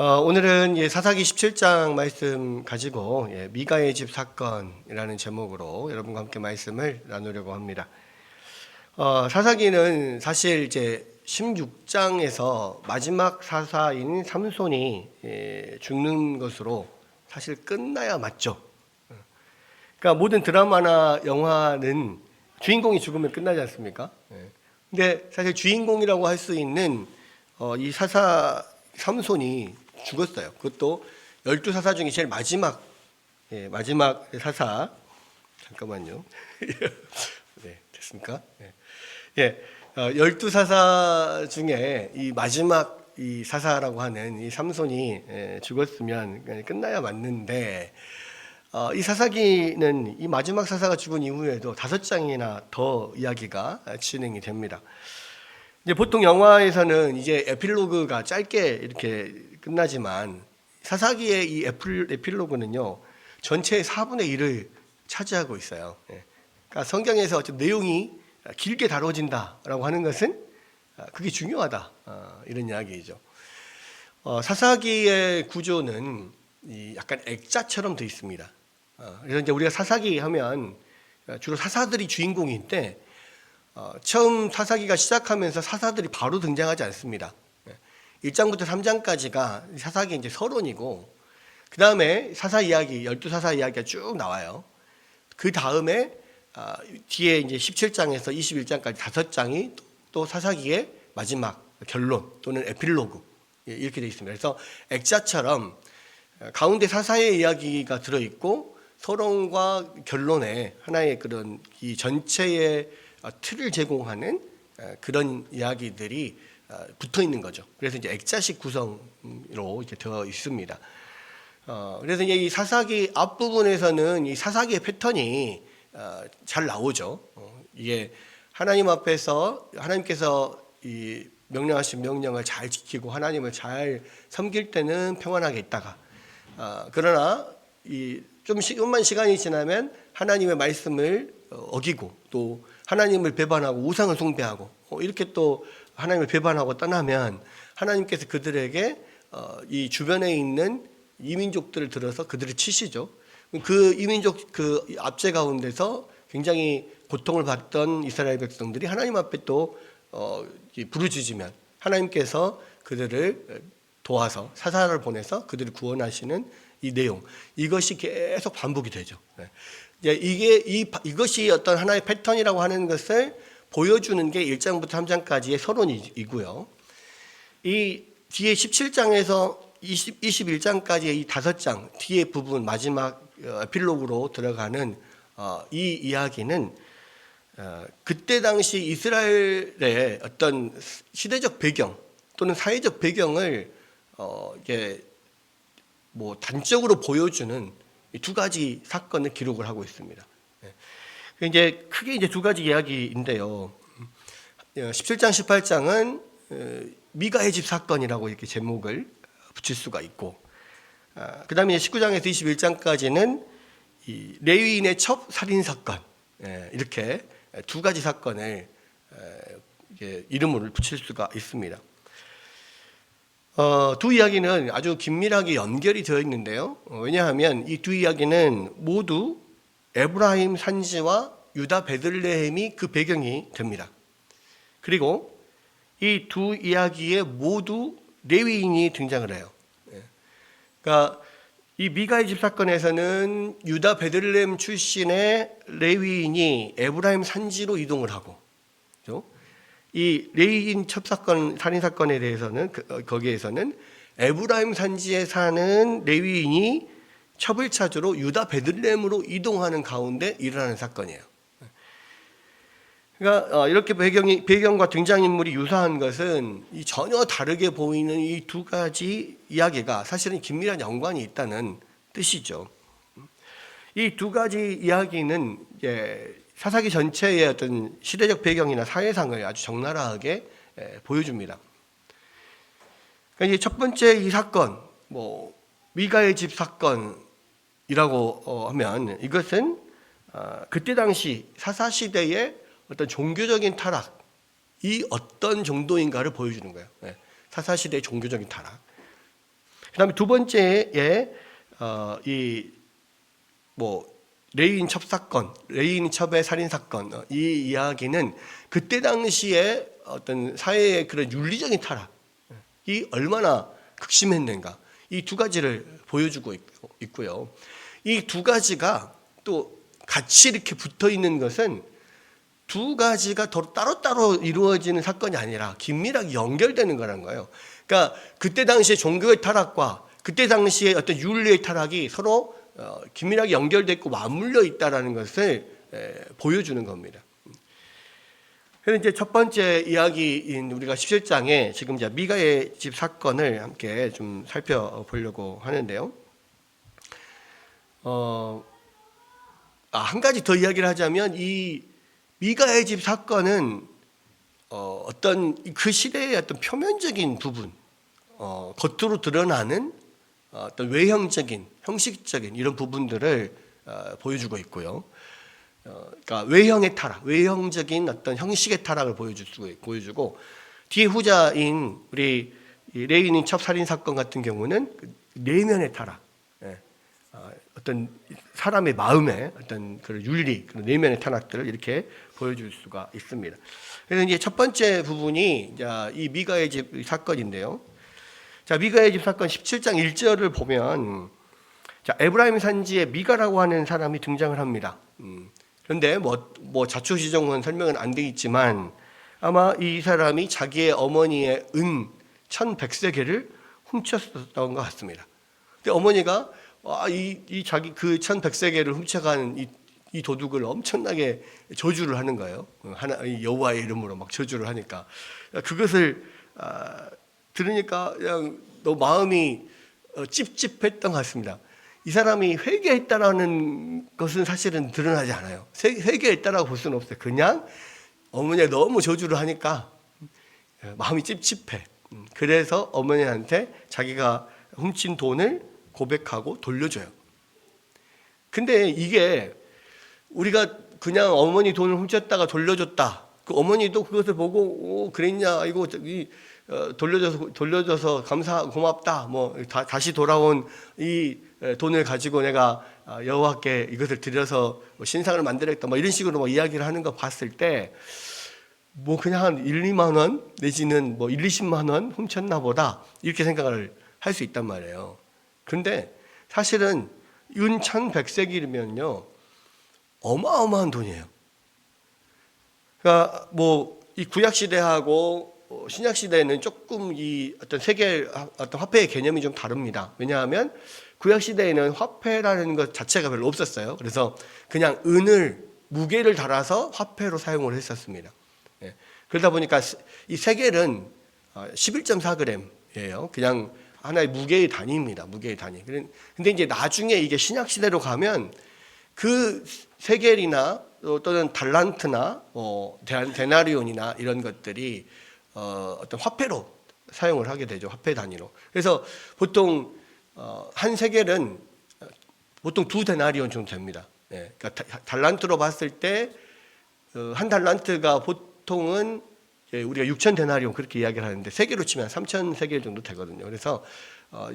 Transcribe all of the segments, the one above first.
오늘은 사사기 17장 말씀 가지고 미가의 집 사건이라는 제목으로 여러분과 함께 말씀을 나누려고 합니다. 사사기는 사실 이제 16장에서 마지막 사사인 삼손이 죽는 것으로 사실 끝나야 맞죠. 그러니까 모든 드라마나 영화는 주인공이 죽으면 끝나지 않습니까? 근데 사실 주인공이라고 할 수 있는 이 사사 삼손이 죽었어요. 그것도 12사사 중에 제일 마지막 사사. 잠깐만요. 네, 됐습니까? 12사사 중에 이 마지막 이 사사라고 하는 이 삼손이 죽었으면 끝나야 맞는데, 이 사사기는 이 마지막 사사가 죽은 이후에도 5장이나 더 이야기가 진행이 됩니다. 이제 보통 영화에서는 이제 에필로그가 짧게 이렇게 끝나지만 사사기의 이 에필로그는요 전체의 4분의 1을 차지하고 있어요. 그러니까 성경에서 어떤 내용이 길게 다뤄진다라고 하는 것은 그게 중요하다, 이런 이야기죠. 사사기의 구조는 약간 액자처럼 되어 있습니다. 그래서 이제 우리가 사사기 하면 주로 사사들이 주인공인데, 처음 사사기가 시작하면서 사사들이 바로 등장하지 않습니다. 1장부터 3장까지가 사사기의 이제 서론이고, 그 다음에 사사 이야기, 12사사 이야기가 쭉 나와요. 그 다음에 뒤에 이제 17장에서 21장까지 5장이 또 사사기의 마지막 결론 또는 에필로그, 이렇게 되어 있습니다. 그래서 액자처럼 가운데 사사의 이야기가 들어있고 서론과 결론에 하나의 그런 이 전체의 틀을 제공하는 그런 이야기들이 붙어 있는 거죠. 그래서 이제 액자식 구성으로 이제 되어 있습니다. 그래서 이제 이 사사기 앞부분에서는 이 사사기의 패턴이 잘 나오죠. 이게 하나님 앞에서 하나님께서 이 명령하신 명령을 잘 지키고 하나님을 잘 섬길 때는 평안하게 있다가, 그러나 이 좀만 시간이 지나면 하나님의 말씀을 어기고 또 하나님을 배반하고 우상을 숭배하고 이렇게 또 하나님을 배반하고 떠나면 하나님께서 그들에게 이 주변에 있는 이민족들을 들어서 그들을 치시죠. 그 이민족 그 압제 가운데서 굉장히 고통을 받던 이스라엘 백성들이 하나님 앞에 또 부르짖으면 하나님께서 그들을 도와서 사사를 보내서 그들을 구원하시는 이 내용, 이것이 계속 반복이 되죠. 이것이 어떤 하나의 패턴이라고 하는 것을 보여주는 게 1장부터 3장까지의 서론이고요. 이 뒤에 17장에서 21장까지의 이 5장 뒤에 부분 마지막 에필로그로 들어가는 이 이야기는 그때 당시 이스라엘의 어떤 시대적 배경 또는 사회적 배경을 이게 뭐 단적으로 보여주는 이 2가지 사건을 기록을 하고 있습니다. 이제 크게 이제 2가지 이야기인데요. 17장, 18장은 미가의 집 사건이라고 이렇게 제목을 붙일 수가 있고, 그 다음에 19장에서 21장까지는 이 레위인의 첩 살인 사건, 이렇게 2가지 사건을 이름을 붙일 수가 있습니다. 두 이야기는 아주 긴밀하게 연결이 되어 있는데요. 왜냐하면 이 2 이야기는 모두 에브라임 산지와 유다 베들레헴이 그 배경이 됩니다. 그리고 이 2 이야기에 모두 레위인이 등장을 해요. 그러니까 이 미가의 집 사건에서는 유다 베들레헴 출신의 레위인이 에브라임 산지로 이동을 하고, 그렇죠? 이 레위인 첩사건, 살인사건에 대해서는 거기에서는 에브라임 산지에 사는 레위인이 첩을 찾으러 유다 베들레헴으로 이동하는 가운데 일어나는 사건이에요. 그러니까 이렇게 배경과 등장인물이 유사한 것은 이 전혀 다르게 보이는 이 2가지 이야기가 사실은 긴밀한 연관이 있다는 뜻이죠. 이 2가지 이야기는 사사기 전체의 어떤 시대적 배경이나 사회상을 아주 적나라하게 보여줍니다. 그러니까 이제 첫 번째 이 사건, 미가의 집 사건이라고 하면 이것은 그때 당시 사사 시대의 어떤 종교적인 타락이 어떤 정도인가를 보여주는 거예요. 사사 시대의 종교적인 타락. 그다음에 두 번째에 이 뭐 레위인 첩 사건, 레위인 첩의 살인 사건, 이 이야기는 그때 당시에 어떤 사회의 그런 윤리적인 타락이 얼마나 극심했는가, 이 두 가지를 보여주고 있고요. 이 두 가지가 또 같이 이렇게 붙어 있는 것은 두 가지가 따로따로 이루어지는 사건이 아니라 긴밀하게 연결되는 거라는 거예요. 그러니까 그때 당시에 종교의 타락과 그때 당시에 어떤 윤리의 타락이 서로 긴밀하게 연결되고 맞물려 있다라는 것을 보여주는 겁니다. 그래서 이제 첫 번째 이야기인 우리가 17장에 지금 이제 미가의 집 사건을 함께 좀 살펴보려고 하는데요. 한 가지 더 이야기를 하자면 이 미가의 집 사건은 어떤 그 시대의 어떤 표면적인 부분, 겉으로 드러나는 어떤 외형적인, 형식적인 이런 부분들을 보여주고 있고요. 그러니까 외형의 타락, 외형적인 어떤 형식의 타락을 보여주고 뒤에 후자인 우리 레위인 첩 살인 사건 같은 경우는 내면의 타락, 어떤 사람의 마음의 어떤 그런 윤리, 그런 내면의 타락들을 이렇게 보여줄 수가 있습니다. 그래서 이제 첫 번째 부분이 이 미가의 집 사건인데요. 자, 미가의 집 사건 17장 1절을 보면 에브라임 산지에 미가라고 하는 사람이 등장을 합니다. 그런데 뭐 자초지종은 설명은 안 돼 있지만 아마 이 사람이 자기의 어머니의 은 1100세겔을 훔쳤었던 것 같습니다. 근데 어머니가 이 자기 그 1100세겔을 훔쳐간 이 도둑을 엄청나게 저주를 하는 거예요. 여호와의 이름으로 막 저주를 하니까 그것을 들으니까 그냥 너무 마음이 찝찝했던 것 같습니다. 이 사람이 회개했다라는 것은 사실은 드러나지 않아요. 회개했다라고 볼 수는 없어요. 그냥 어머니가 너무 저주를 하니까 마음이 찝찝해. 그래서 어머니한테 자기가 훔친 돈을 고백하고 돌려줘요. 근데 이게 우리가 그냥 어머니 돈을 훔쳤다가 돌려줬다. 그 어머니도 그것을 보고 그랬냐, 이거 돌려줘서 고맙다. 뭐 다시 돌아온 이 돈을 가지고 내가 여호와께 이것을 드려서 신상을 만들겠다. 뭐 이런 식으로 이야기를 하는 거 봤을 때 뭐 그냥 한 1, 2만 원 내지는 뭐 1, 20만 원 훔쳤나 보다 이렇게 생각을 할 수 있단 말이에요. 그런데 사실은 은 1100세겔이면요 어마어마한 돈이에요. 그러니까 뭐 이 구약 시대하고 신약 시대에는 조금 이 어떤 세계 어떤 화폐의 개념이 좀 다릅니다. 왜냐하면 구약 시대에는 화폐라는 것 자체가 별로 없었어요. 그래서 그냥 은을 무게를 달아서 화폐로 사용을 했었습니다. 그러다 보니까 이 세겔은 11.4g이에요. 그냥 하나의 무게의 단위입니다. 무게의 단위. 근데 이제 나중에 이게 신약 시대로 가면 그 세겔이나 또는 달란트나 데나리온이나 이런 것들이 어떤 화폐로 사용을 하게 되죠. 화폐 단위로. 그래서 보통 한 세겔은 보통 2데나리온 정도 됩니다. 그러니까 달란트로 봤을 때 한 달란트가 보통은 우리가 6,000데나리온 그렇게 이야기를 하는데 세겔로 치면 3,000세겔 정도 되거든요. 그래서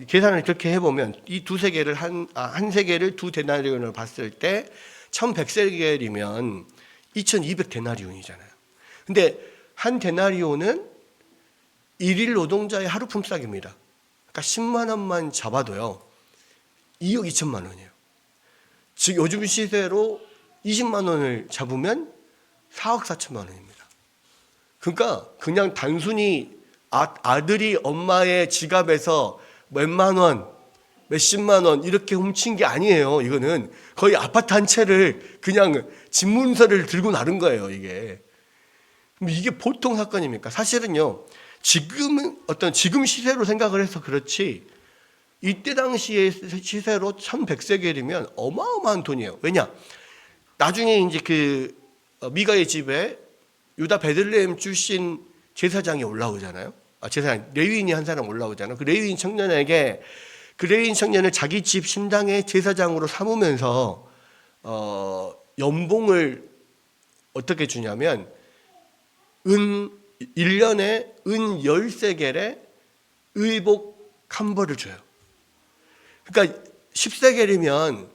계산을 그렇게 해보면 이 두 세겔을 한 세겔을 2데나리온을 봤을 때 1,100세겔이면 2,200데나리온이잖아요. 근데 한 데나리온은 일일 노동자의 하루 품삯입니다. 그러니까 10만 원만 잡아도요 2억 2천만 원이에요. 즉 요즘 시세로 20만 원을 잡으면 4억 4천만 원입니다. 그러니까 그냥 단순히 아들이 엄마의 지갑에서 몇만 원, 몇십만 원 이렇게 훔친 게 아니에요. 이거는 거의 아파트 한 채를 그냥 집문서를 들고 나른 거예요. 이게 보통 사건입니까? 사실은요. 지금 시세로 생각을 해서 그렇지 이때 당시의 시세로 1100세겔이면 어마어마한 돈이에요. 왜냐? 나중에 이제 그 미가의 집에 유다 베들레헴 출신 제사장이 올라오잖아요. 제사장 레위인이 한 사람 올라오잖아요. 그 레위인 청년에게 그 레위인 청년을 자기 집 신당의 제사장으로 삼으면서 연봉을 어떻게 주냐면 1년에 은 10세겔의 의복 한 벌을 줘요. 그러니까 10세겔이면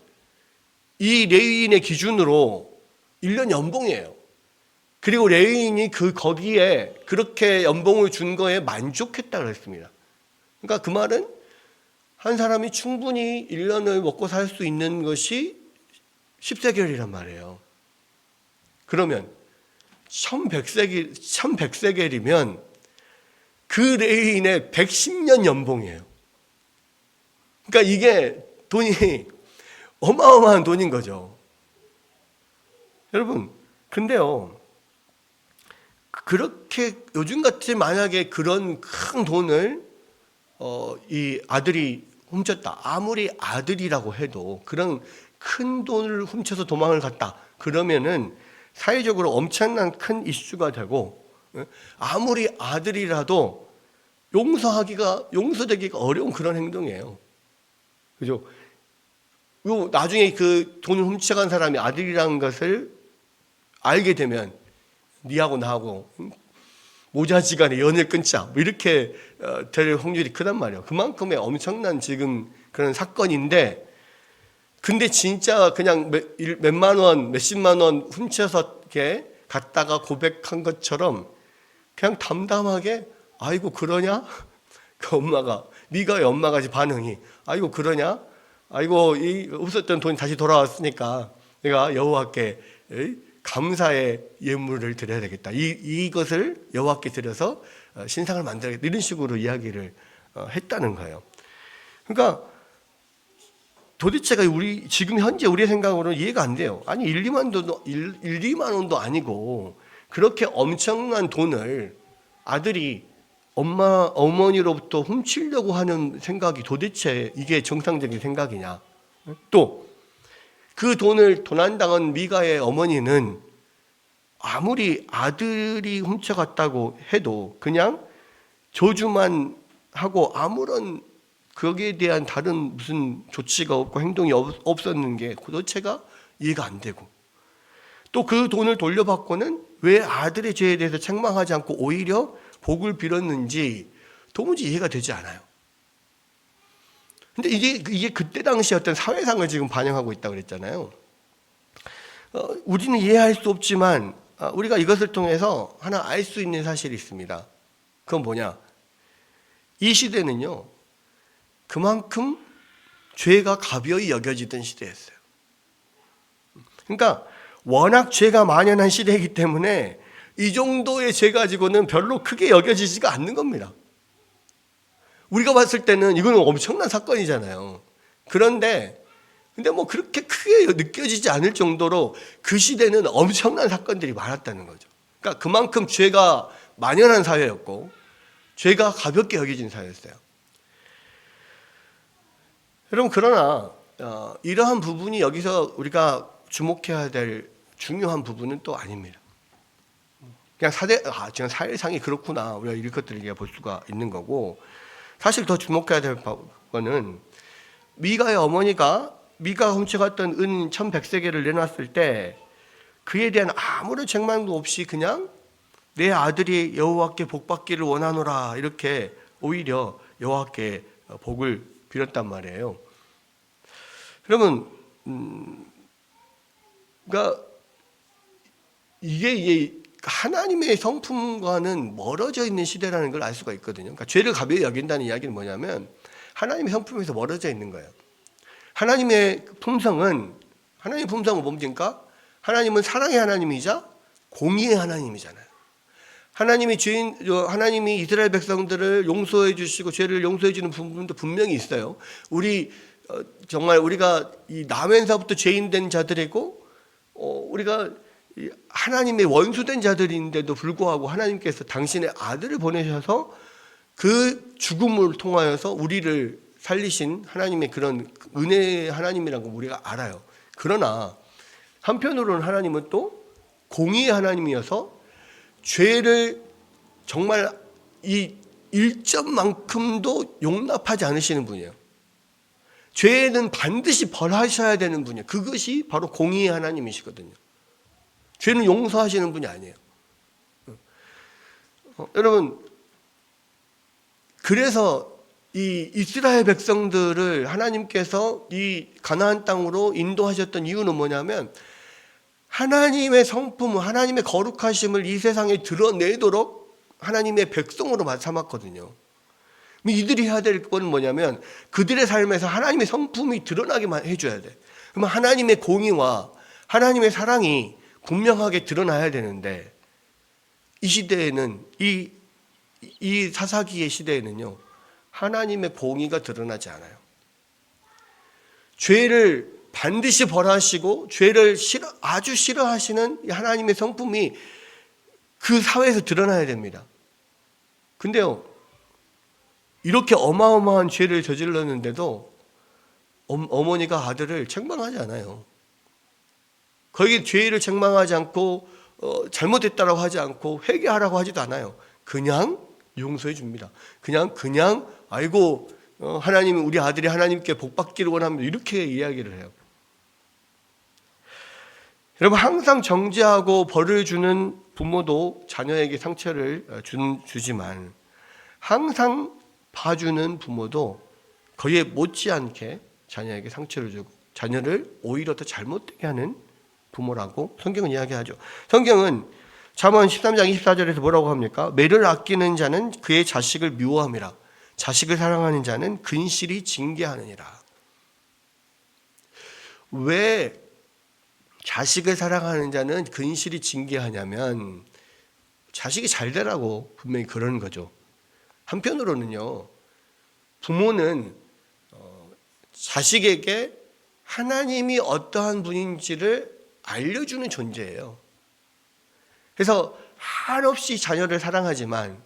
이 레위인의 기준으로 1년 연봉이에요. 그리고 레위인이 거기에 그렇게 연봉을 준 거에 만족했다고 했습니다. 그러니까 그 말은 한 사람이 충분히 1년을 먹고 살 수 있는 것이 10세겔이란 말이에요. 그러면 1100세겔이면 그 레위인의 110년 연봉이에요. 그러니까 이게 돈이 어마어마한 돈인 거죠. 여러분, 근데요, 그렇게 요즘같이 만약에 그런 큰 돈을 이 아들이 훔쳤다. 아무리 아들이라고 해도 그런 큰 돈을 훔쳐서 도망을 갔다. 그러면은 사회적으로 엄청난 큰 이슈가 되고, 아무리 아들이라도 용서되기가 어려운 그런 행동이에요. 그죠? 나중에 그 돈을 훔쳐간 사람이 아들이라는 것을 알게 되면 니하고 나하고 모자지간에 연을 끊자 뭐 이렇게 될 확률이 크단 말이에요. 그만큼의 엄청난 지금 그런 사건인데, 근데 진짜 그냥 몇만 원, 몇십만 원 훔쳐서 이렇게 갔다가 고백한 것처럼 그냥 담담하게 아이고 그러냐? 그 엄마가, 미가의 엄마가 반응이 아이고 그러냐? 아이고 이 없었던 돈이 다시 돌아왔으니까 내가 여호와께 감사의 예물을 드려야 되겠다. 이것을 여호와께 드려서 신상을 만들어야겠다. 이런 식으로 이야기를 했다는 거예요. 그러니까 도대체가 지금 현재 우리의 생각으로는 이해가 안 돼요. 아니 1, 2만 원도 아니고 그렇게 엄청난 돈을 아들이 어머니로부터 훔치려고 하는 생각이 도대체 이게 정상적인 생각이냐. 또 그 돈을 도난당한 미가의 어머니는 아무리 아들이 훔쳐갔다고 해도 그냥 저주만 하고 아무런 거기에 대한 다른 무슨 조치가 없고 행동이 없었는 게 도대체가 이해가 안 되고, 또 그 돈을 돌려받고는 왜 아들의 죄에 대해서 책망하지 않고 오히려 복을 빌었는지 도무지 이해가 되지 않아요. 근데 이게 그때 당시 어떤 사회상을 지금 반영하고 있다고 그랬잖아요. 우리는 이해할 수 없지만 우리가 이것을 통해서 하나 알 수 있는 사실이 있습니다. 그건 뭐냐? 이 시대는요, 그만큼 죄가 가벼이 여겨지던 시대였어요. 그러니까 워낙 죄가 만연한 시대이기 때문에 이 정도의 죄 가지고는 별로 크게 여겨지지가 않는 겁니다. 우리가 봤을 때는 이거는 엄청난 사건이잖아요. 근데 뭐 그렇게 크게 느껴지지 않을 정도로 그 시대는 엄청난 사건들이 많았다는 거죠. 그러니까 그만큼 죄가 만연한 사회였고 죄가 가볍게 여겨진 사회였어요. 여러분, 그러나 이러한 부분이 여기서 우리가 주목해야 될 중요한 부분은 또 아닙니다. 그냥 지금 사회상이 그렇구나, 우리가 이런 것들을 볼 수가 있는 거고, 사실 더 주목해야 될 거는 미가의 어머니가 미가가 훔쳐갔던 은 1100세겔을 내놨을 때 그에 대한 아무런 책망도 없이 그냥 내 아들이 여호와께 복받기를 원하노라 이렇게 오히려 여호와께 복을 빌었단 말이에요. 그러면 그러니까 이게 하나님의 성품과는 멀어져 있는 시대라는 걸 알 수가 있거든요. 그러니까 죄를 가벼이 여긴다는 이야기는 뭐냐면 하나님의 성품에서 멀어져 있는 거예요. 하나님의 품성은 뭡니까? 하나님은 사랑의 하나님이자 공의의 하나님이잖아요. 하나님이 이스라엘 백성들을 용서해 주시고 죄를 용서해 주는 부분도 분명히 있어요. 정말 우리가 이 나면서부터 죄인 된 자들이고 우리가 하나님의 원수된 자들인데도 불구하고 하나님께서 당신의 아들을 보내셔서 그 죽음을 통하여서 우리를 살리신 하나님의 그런 은혜의 하나님이라는 걸 우리가 알아요. 그러나 한편으로는 하나님은 또 공의의 하나님이어서 죄를 정말 이 일점만큼도 용납하지 않으시는 분이에요. 죄는 반드시 벌하셔야 되는 분이에요. 그것이 바로 공의의 하나님이시거든요. 죄는 용서하시는 분이 아니에요. 여러분, 그래서 이 이스라엘 백성들을 하나님께서 이 가나안 땅으로 인도하셨던 이유는 뭐냐면 하나님의 성품, 하나님의 거룩하심을 이 세상에 드러내도록 하나님의 백성으로 삼았거든요. 이들이 해야 될 건 뭐냐면 그들의 삶에서 하나님의 성품이 드러나게만 해줘야 돼. 그러면 하나님의 공의와 하나님의 사랑이 분명하게 드러나야 되는데 이 시대에는 이 사사기의 시대에는요 하나님의 공의가 드러나지 않아요. 죄를 반드시 벌하시고 죄를 아주 싫어하시는 하나님의 성품이 그 사회에서 드러나야 됩니다. 근데요 이렇게 어마어마한 죄를 저질렀는데도 어머니가 아들을 책망하지 않아요. 거기 죄를 책망하지 않고 잘못했다라고 하지 않고 회개하라고 하지도 않아요. 그냥 용서해 줍니다. 그냥 아이고 하나님 우리 아들이 하나님께 복 받기를 원합니다. 이렇게 이야기를 해요. 여러분 항상 정죄하고 벌을 주는 부모도 자녀에게 상처를 주지만 항상 봐주는 부모도 거기에 못지않게 자녀에게 상처를 주고 자녀를 오히려 더 잘못되게 하는 부모라고 성경은 이야기하죠. 성경은 잠언 13장 24절에서 뭐라고 합니까? 매를 아끼는 자는 그의 자식을 미워함이라 자식을 사랑하는 자는 근실이 징계하느니라. 왜 자식을 사랑하는 자는 근실이 징계하냐면 자식이 잘 되라고 분명히 그러는 거죠. 한편으로는요 부모는 자식에게 하나님이 어떠한 분인지를 알려주는 존재예요. 그래서 한없이 자녀를 사랑하지만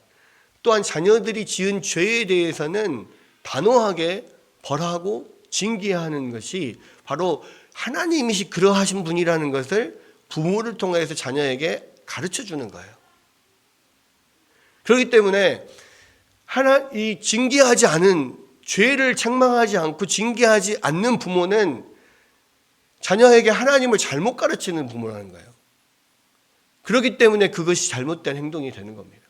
또한 자녀들이 지은 죄에 대해서는 단호하게 벌하고 징계하는 것이 바로 하나님이시 그러하신 분이라는 것을 부모를 통해서 자녀에게 가르쳐 주는 거예요. 그렇기 때문에 이 징계하지 않은 죄를 책망하지 않고 징계하지 않는 부모는 자녀에게 하나님을 잘못 가르치는 부모라는 거예요. 그렇기 때문에 그것이 잘못된 행동이 되는 겁니다.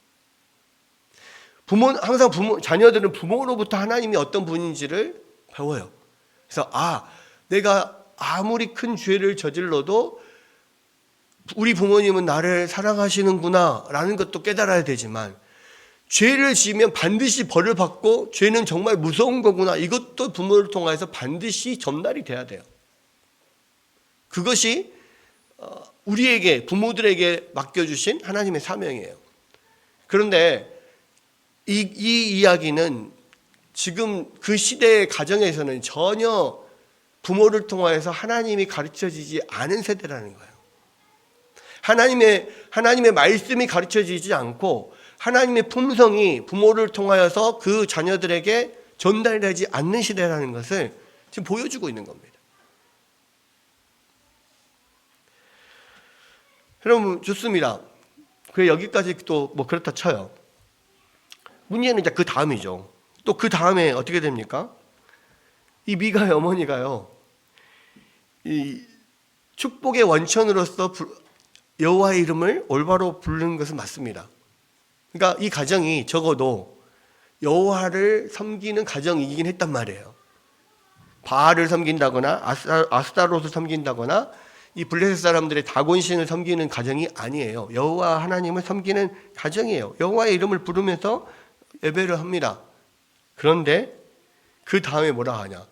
항상 자녀들은 부모로부터 하나님이 어떤 분인지를 배워요. 그래서 내가 아무리 큰 죄를 저질러도 우리 부모님은 나를 사랑하시는구나 라는 것도 깨달아야 되지만 죄를 지으면 반드시 벌을 받고 죄는 정말 무서운 거구나 이것도 부모를 통해서 반드시 전달이 돼야 돼요. 그것이 우리에게 부모들에게 맡겨주신 하나님의 사명이에요. 그런데 이 이야기는 지금 그 시대의 가정에서는 전혀 부모를 통해서 하나님이 가르쳐지지 않은 세대라는 거예요. 하나님의 말씀이 가르쳐지지 않고 하나님의 품성이 부모를 통하여서 그 자녀들에게 전달되지 않는 시대라는 것을 지금 보여주고 있는 겁니다. 여러분 좋습니다. 여기까지 또 뭐 그렇다 쳐요. 문제는 이제 그 다음이죠. 또 그 다음에 어떻게 됩니까? 이 미가의 어머니가요, 이 축복의 원천으로서 여호와의 이름을 올바로 부르는 것은 맞습니다. 그러니까 이 가정이 적어도 여호와를 섬기는 가정이긴 했단 말이에요. 바알을 섬긴다거나 아스타롯을 섬긴다거나 이 블레셋 사람들의 다곤신을 섬기는 가정이 아니에요. 여호와 하나님을 섬기는 가정이에요. 여호와의 이름을 부르면서 예배를 합니다. 그런데 그 다음에 뭐라 하냐?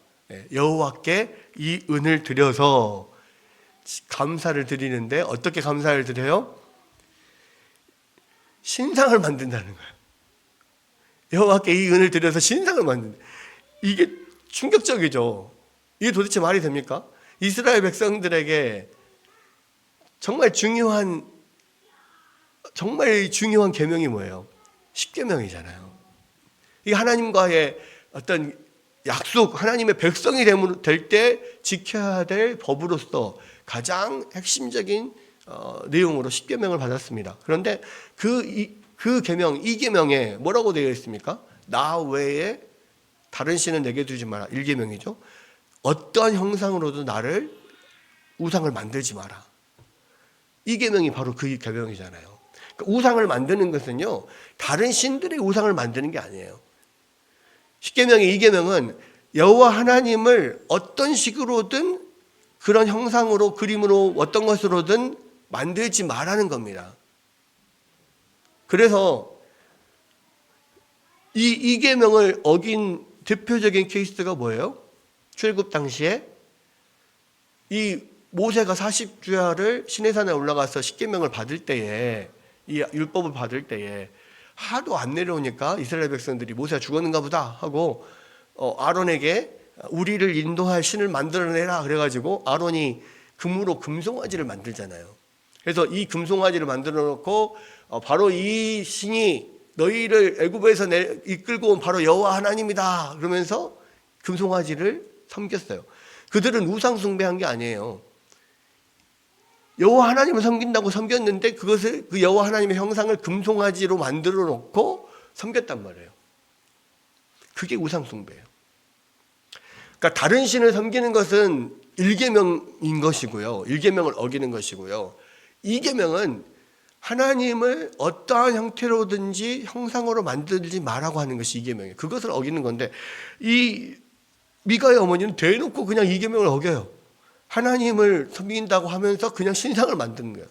여호와께 이 은을 드려서 감사를 드리는데 어떻게 감사를 드려요? 신상을 만든다는 거예요. 여호와께 이 은을 드려서 신상을 만든다. 이게 충격적이죠. 이게 도대체 말이 됩니까? 이스라엘 백성들에게 정말 중요한 계명이 뭐예요? 10계명이잖아요. 이 하나님과의 어떤 약속, 하나님의 백성이 될 때 지켜야 될 법으로서 가장 핵심적인 내용으로 10계명을 받았습니다. 그런데 그 계명, 이 계명에 뭐라고 되어 있습니까? 나 외에 다른 신은 내게 두지 마라. 1계명이죠. 어떠한 형상으로도 나를 우상을 만들지 마라. 이 계명이 바로 그 계명이잖아요. 그러니까 우상을 만드는 것은요, 다른 신들의 우상을 만드는 게 아니에요. 십계명의 2계명은 여호와 하나님을 어떤 식으로든 그런 형상으로 그림으로 어떤 것으로든 만들지 말라는 겁니다. 그래서 이 2계명을 어긴 대표적인 케이스가 뭐예요? 출애굽 당시에 이 모세가 40주야를 시내산에 올라가서 십계명을 받을 때에, 이 율법을 받을 때에 하도 안 내려오니까 이스라엘 백성들이 모세가 죽었는가 보다 하고 아론에게 우리를 인도할 신을 만들어내라 그래가지고 아론이 금으로 금송아지를 만들잖아요. 그래서 이 금송아지를 만들어 놓고 바로 이 신이 너희를 애굽에서 이끌고 온 바로 여호와 하나님이다 그러면서 금송아지를 섬겼어요. 그들은 우상 숭배한 게 아니에요. 여호와 하나님을 섬긴다고 섬겼는데 그것을 그 여호와 하나님의 형상을 금송아지로 만들어 놓고 섬겼단 말이에요. 그게 우상 숭배예요. 그러니까 다른 신을 섬기는 것은 1계명인 것이고요. 1계명을 어기는 것이고요. 2계명은 하나님을 어떠한 형태로든지 형상으로 만들지 말라고 하는 것이 2계명이에요. 그것을 어기는 건데 이 미가의 어머니는 대놓고 그냥 2계명을 어겨요. 하나님을 섬긴다고 하면서 그냥 신상을 만드는 거예요.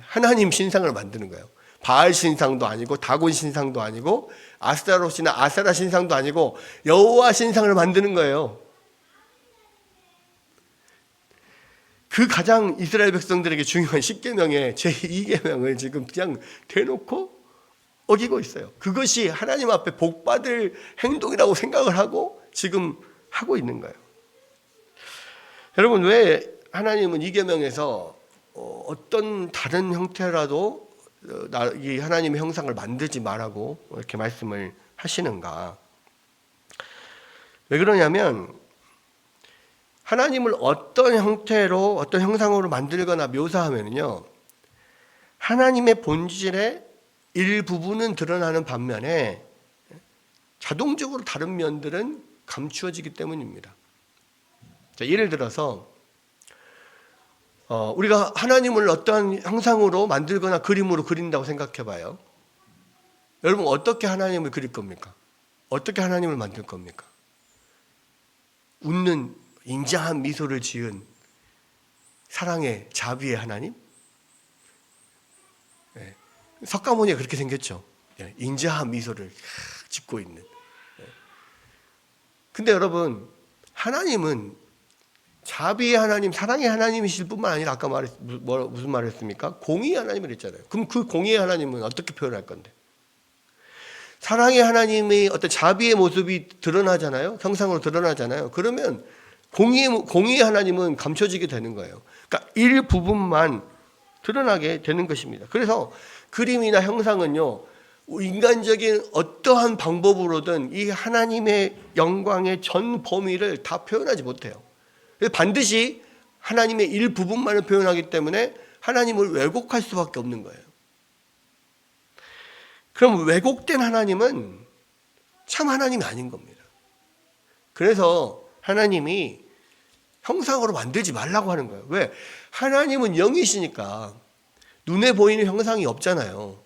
하나님 신상을 만드는 거예요. 바알 신상도 아니고 다곤 신상도 아니고 아스타롯이나 아세라 신상도 아니고 여호와 신상을 만드는 거예요. 그 가장 이스라엘 백성들에게 중요한 10계명의 제2계명을 지금 그냥 대놓고 어기고 있어요. 그것이 하나님 앞에 복받을 행동이라고 생각을 하고 지금 하고 있는 거예요. 여러분, 왜 하나님은 2계명에서 어떤 다른 형태라도 이 하나님의 형상을 만들지 말라고 이렇게 말씀을 하시는가? 왜 그러냐면 하나님을 어떤 형태로 어떤 형상으로 만들거나 묘사하면요, 하나님의 본질의 일부분은 드러나는 반면에 자동적으로 다른 면들은 감추어지기 때문입니다. 자, 예를 들어서 우리가 하나님을 어떠한 형상으로 만들거나 그림으로 그린다고 생각해 봐요. 여러분, 어떻게 하나님을 그릴 겁니까? 어떻게 하나님을 만들 겁니까? 웃는 인자한 미소를 지은 사랑의 자비의 하나님? 네. 석가모니가 그렇게 생겼죠. 네. 인자한 미소를 짓고 있는. 네. 근데 여러분, 하나님은 자비의 하나님, 사랑의 하나님이실 뿐만 아니라 아까 무슨 말을 했습니까? 공의의 하나님을 했잖아요. 그럼 그 공의의 하나님은 어떻게 표현할 건데? 사랑의 하나님의 어떤 자비의 모습이 드러나잖아요. 형상으로 드러나잖아요. 그러면 공의의 하나님은 감춰지게 되는 거예요. 그러니까 일부분만 드러나게 되는 것입니다. 그래서 그림이나 형상은요, 인간적인 어떠한 방법으로든 이 하나님의 영광의 전 범위를 다 표현하지 못해요. 반드시 하나님의 일부분만을 표현하기 때문에 하나님을 왜곡할 수밖에 없는 거예요. 그럼 왜곡된 하나님은 참 하나님이 아닌 겁니다. 그래서 하나님이 형상으로 만들지 말라고 하는 거예요. 왜? 하나님은 영이시니까 눈에 보이는 형상이 없잖아요.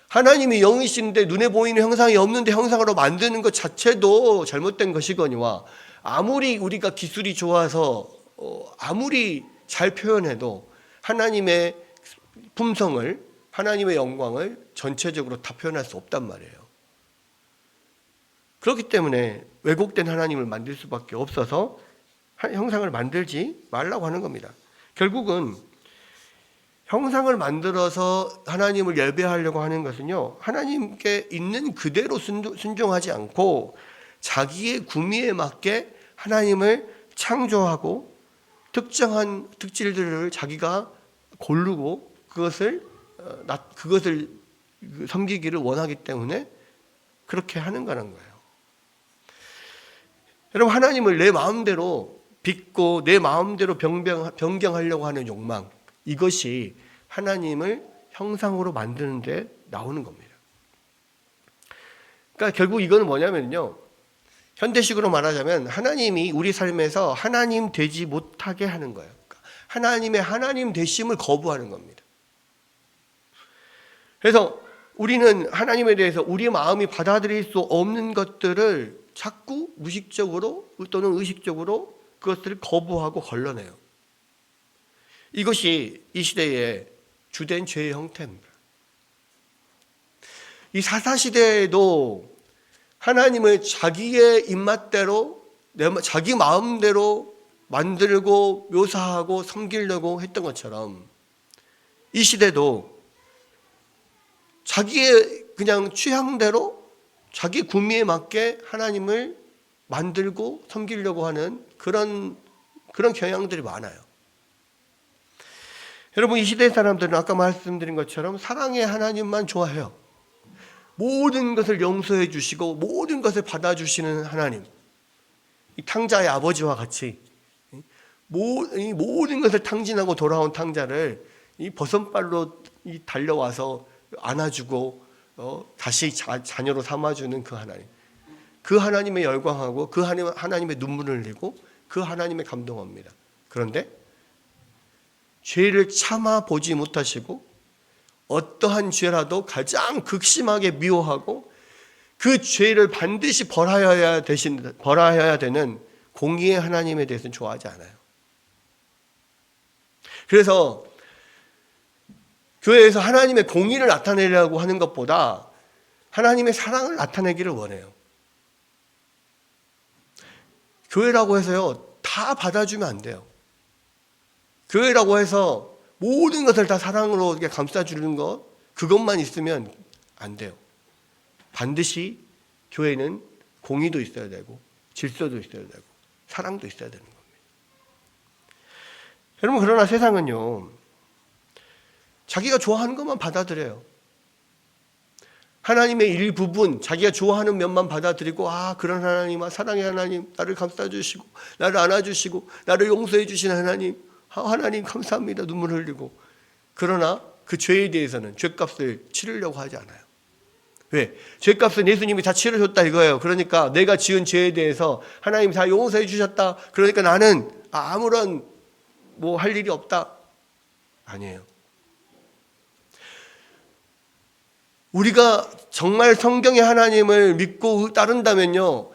하나님이 영이신데 눈에 보이는 형상이 없는데 형상으로 만드는 것 자체도 잘못된 것이거니와 아무리 우리가 기술이 좋아서 아무리 잘 표현해도 하나님의 품성을, 하나님의 영광을 전체적으로 다 표현할 수 없단 말이에요. 그렇기 때문에 왜곡된 하나님을 만들 수밖에 없어서 형상을 만들지 말라고 하는 겁니다. 결국은 형상을 만들어서 하나님을 예배하려고 하는 것은요, 하나님께 있는 그대로 순종하지 않고 자기의 구미에 맞게 하나님을 창조하고 특정한 특질들을 자기가 고르고 그것을 섬기기를 원하기 때문에 그렇게 하는 거라는 거예요. 여러분, 하나님을 내 마음대로 빚고 내 마음대로 변경하려고 하는 욕망, 이것이 하나님을 형상으로 만드는 데 나오는 겁니다. 그러니까 결국 이거는 뭐냐면요, 현대식으로 말하자면 하나님이 우리 삶에서 하나님 되지 못하게 하는 거예요. 하나님의 하나님 되심을 거부하는 겁니다. 그래서 우리는 하나님에 대해서 우리 마음이 받아들일 수 없는 것들을 자꾸 무의식적으로 또는 의식적으로 그것들을 거부하고 걸러내요. 이것이 이 시대의 주된 죄의 형태입니다. 이 사사시대에도 하나님을 자기의 입맛대로 자기 마음대로 만들고 묘사하고 섬기려고 했던 것처럼 이 시대도 자기의 그냥 취향대로 자기 구미에 맞게 하나님을 만들고 섬기려고 하는 그런 경향들이 많아요. 여러분, 이 시대 사람들은 아까 말씀드린 것처럼 사랑의 하나님만 좋아해요. 모든 것을 용서해 주시고 모든 것을 받아주시는 하나님, 이 탕자의 아버지와 같이 모든 것을 탕진하고 돌아온 탕자를 이 버선발로 달려와서 안아주고 다시 자녀로 삼아주는 그 하나님, 그 하나님의 열광하고 그 하나님의 눈물을 흘리고 그 하나님의 감동합니다. 그런데 죄를 참아 보지 못하시고 어떠한 죄라도 가장 극심하게 미워하고 그 죄를 반드시 벌하여야 되는 공의의 하나님에 대해서는 좋아하지 않아요. 그래서 교회에서 하나님의 공의를 나타내려고 하는 것보다 하나님의 사랑을 나타내기를 원해요. 교회라고 해서요, 다 받아주면 안 돼요. 교회라고 해서 모든 것을 다 사랑으로 감싸주는 것, 그것만 있으면 안 돼요. 반드시 교회는 공의도 있어야 되고 질서도 있어야 되고 사랑도 있어야 되는 겁니다. 여러분, 그러나 세상은요, 자기가 좋아하는 것만 받아들여요. 하나님의 일부분, 자기가 좋아하는 면만 받아들이고, 그런 하나님, 사랑의 하나님, 나를 감싸주시고 나를 안아주시고 나를 용서해 주시는 하나님, 하나님 감사합니다, 눈물 흘리고. 그러나 그 죄에 대해서는 죄값을 치르려고 하지 않아요. 왜? 죄값은 예수님이 다 치르셨다 이거예요. 그러니까 내가 지은 죄에 대해서 하나님이 다 용서해 주셨다, 그러니까 나는 아무런 할 일이 없다. 아니에요. 우리가 정말 성경의 하나님을 믿고 따른다면요,